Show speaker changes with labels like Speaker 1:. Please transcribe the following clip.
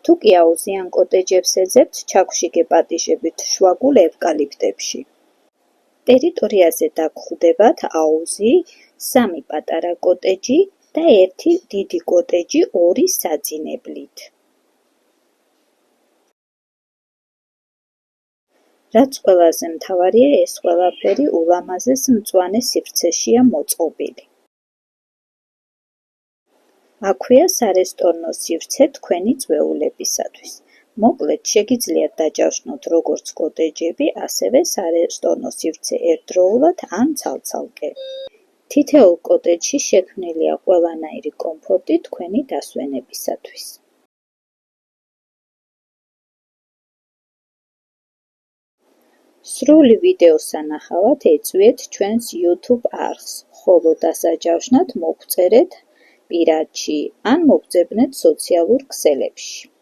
Speaker 1: თუ კი აუზიან კოტეჯებს ეძებთ, ჩაქვშიგე პატიჟებით შუაგულ ევკალიპტებში. ტერიტორიაზე დაგხვდებათ აუზი, 3 პატარა კოტეჯი და 1 დიდი კოტეჯი 2 საძინებლით. რაც ყველაზე მთავარია, ეს ყველაფერი ულამაზეს მწვანე სივრცეშია მოწყობილი. აქვეა სარესტორნო სივრცე თქვენი ძვეულებისათვის. მოკლედ, შეგიძლიათ დაჯავშნოთ როგორც კოტეჯები, ასევე სარესტორნო სივრცე ერთდროულად ან ცალ-ცალკე. თითოეულ კოტეჯში შექმნილია ყველანაირი კომფორტი თქვენი დასვენებისათვის. სრული ვიდეოს სანახავად ეწვიეთ ჩვენს YouTube არხს, ხოლო დასაჯავშნად მოგწერეთ პირადში ან მოგძებნეთ სოციალურ ქსელებში.